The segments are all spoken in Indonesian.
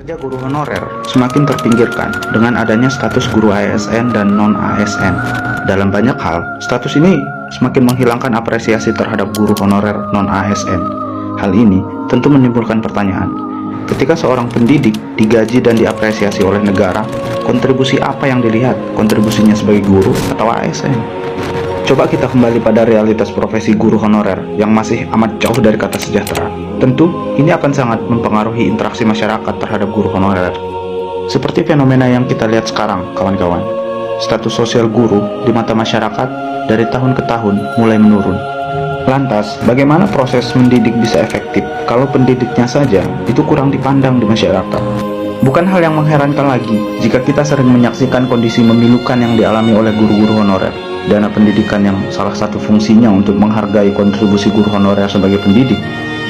Kerja guru honorer semakin terpinggirkan dengan adanya status guru ASN dan non-ASN. Dalam banyak hal, status ini semakin menghilangkan apresiasi terhadap guru honorer non-ASN. Hal ini tentu menimbulkan pertanyaan. Ketika seorang pendidik digaji dan diapresiasi oleh negara, kontribusi apa yang dilihat? Kontribusinya sebagai guru atau ASN? Coba kita kembali pada realitas profesi guru honorer yang masih amat jauh dari kata sejahtera. Tentu, ini akan sangat mempengaruhi interaksi masyarakat terhadap guru honorer. Seperti fenomena yang kita lihat sekarang, kawan-kawan. Status sosial guru di mata masyarakat dari tahun ke tahun mulai menurun. Lantas, bagaimana proses mendidik bisa efektif kalau pendidiknya saja itu kurang dipandang di masyarakat? Bukan hal yang mengherankan lagi jika kita sering menyaksikan kondisi memilukan yang dialami oleh guru-guru honorer. Dana pendidikan yang salah satu fungsinya untuk menghargai kontribusi guru honorer sebagai pendidik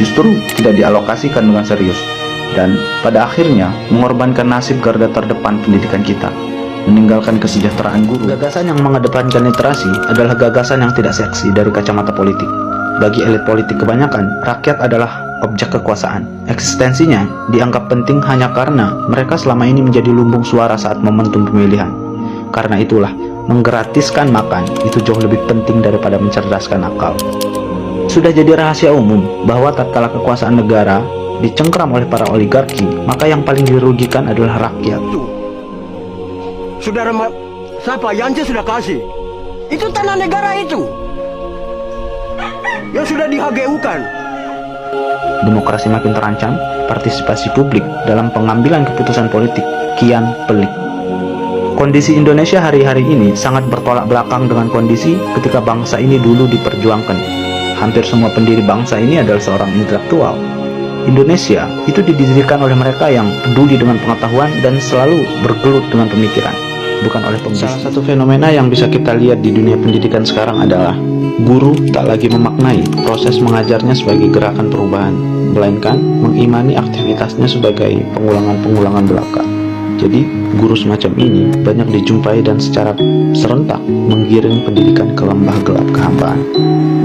justru tidak dialokasikan dengan serius, dan pada akhirnya mengorbankan nasib garda terdepan pendidikan kita, meninggalkan kesejahteraan guru. Gagasan yang mengedepankan literasi adalah gagasan yang tidak seksi dari kacamata politik. Bagi elit politik kebanyakan, rakyat adalah objek kekuasaan. Eksistensinya dianggap penting hanya karena mereka selama ini menjadi lumbung suara saat momentum pemilihan. Karena itulah, menggratiskan makan itu jauh lebih penting daripada mencerdaskan akal. Sudah jadi rahasia umum bahwa tatkala kekuasaan negara dicengkram oleh para oligarki, maka yang paling dirugikan adalah rakyat. Saudara siapa? Yance sudah kasih. Itu tanah negara itu yang sudah di-HGU-kan. Demokrasi makin terancam, partisipasi publik dalam pengambilan keputusan politik kian pelik. Kondisi Indonesia hari-hari ini sangat bertolak belakang dengan kondisi ketika bangsa ini dulu diperjuangkan. Hampir semua pendiri bangsa ini adalah seorang intelektual. Indonesia itu didirikan oleh mereka yang peduli dengan pengetahuan dan selalu bergelut dengan pemikiran, bukan oleh pembisnis. Salah satu fenomena yang bisa kita lihat di dunia pendidikan sekarang adalah guru tak lagi memaknai proses mengajarnya sebagai gerakan perubahan, melainkan mengimani aktivitasnya sebagai pengulangan-pengulangan belaka. Jadi, guru semacam ini banyak dijumpai dan secara serentak menggiring pendidikan ke lembah gelap kehampaan.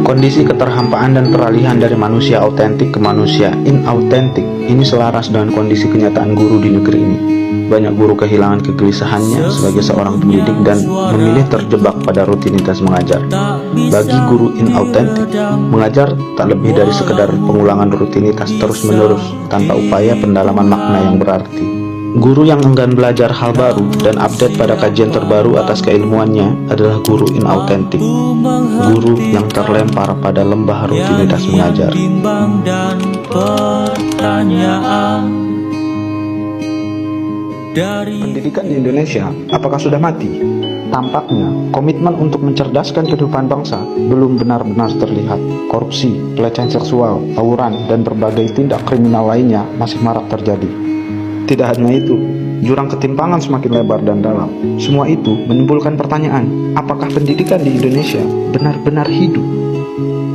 Kondisi keterhampaan dan peralihan dari manusia autentik ke manusia inautentik ini selaras dengan kondisi kenyataan guru di negeri ini. Banyak guru kehilangan kegelisahannya sebagai seorang pendidik dan memilih terjebak pada rutinitas mengajar. Bagi guru inautentik, mengajar tak lebih dari sekedar pengulangan rutinitas terus-menerus tanpa upaya pendalaman makna yang berarti. Guru yang enggan belajar hal baru dan update pada kajian terbaru atas keilmuannya adalah guru inautentik. Guru yang terlempar pada lembah rutinitas mengajar. Pendidikan di Indonesia, apakah sudah mati? Tampaknya, komitmen untuk mencerdaskan kehidupan bangsa belum benar-benar terlihat. Korupsi, pelecehan seksual, tawuran, dan berbagai tindak kriminal lainnya masih marak terjadi. Tidak hanya itu, jurang ketimpangan semakin lebar dan dalam. Semua itu menimbulkan pertanyaan, apakah pendidikan di Indonesia benar-benar hidup?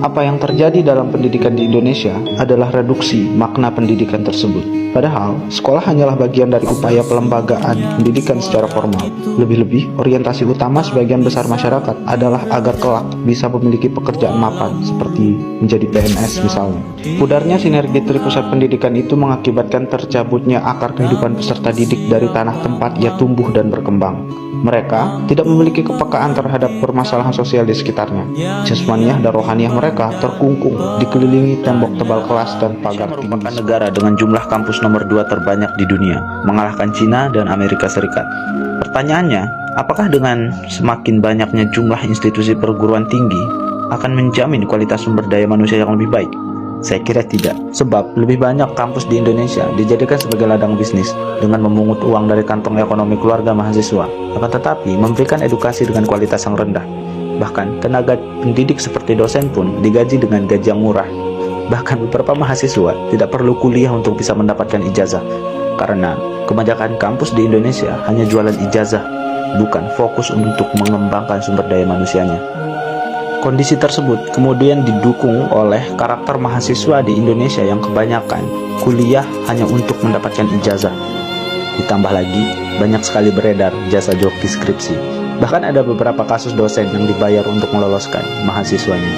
Apa yang terjadi dalam pendidikan di Indonesia adalah reduksi makna pendidikan tersebut. Padahal, sekolah hanyalah bagian dari upaya pelembagaan pendidikan secara formal. Lebih-lebih, orientasi utama sebagian besar masyarakat adalah agar kelak bisa memiliki pekerjaan mapan, seperti menjadi PNS misalnya. Pudarnya sinergi pusat pendidikan itu mengakibatkan tercabutnya akar kehidupan peserta didik dari tanah tempat ia tumbuh dan berkembang. Mereka tidak memiliki kepekaan terhadap permasalahan sosial di sekitarnya. Jasmaniah dan rohaniah mereka terkungkung, dikelilingi tembok tebal kelas dan pagar tinggi. Merupakan negara dengan jumlah kampus nomor 2 terbanyak di dunia, mengalahkan Cina dan Amerika Serikat. Pertanyaannya, apakah dengan semakin banyaknya jumlah institusi perguruan tinggi akan menjamin kualitas sumber daya manusia yang lebih baik? Saya kira tidak, sebab lebih banyak kampus di Indonesia dijadikan sebagai ladang bisnis dengan memungut uang dari kantong ekonomi keluarga mahasiswa, akan tetapi memberikan edukasi dengan kualitas yang rendah. Bahkan tenaga pendidik seperti dosen pun digaji dengan gaji yang murah. Bahkan beberapa mahasiswa tidak perlu kuliah untuk bisa mendapatkan ijazah, karena kebanyakan kampus di Indonesia hanya jualan ijazah, bukan fokus untuk mengembangkan sumber daya manusianya. Kondisi tersebut kemudian didukung oleh karakter mahasiswa di Indonesia yang kebanyakan kuliah hanya untuk mendapatkan ijazah. Ditambah lagi, banyak sekali beredar jasa joki skripsi. Bahkan ada beberapa kasus dosen yang dibayar untuk meloloskan mahasiswanya.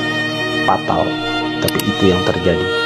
Fatal, tapi itu yang terjadi.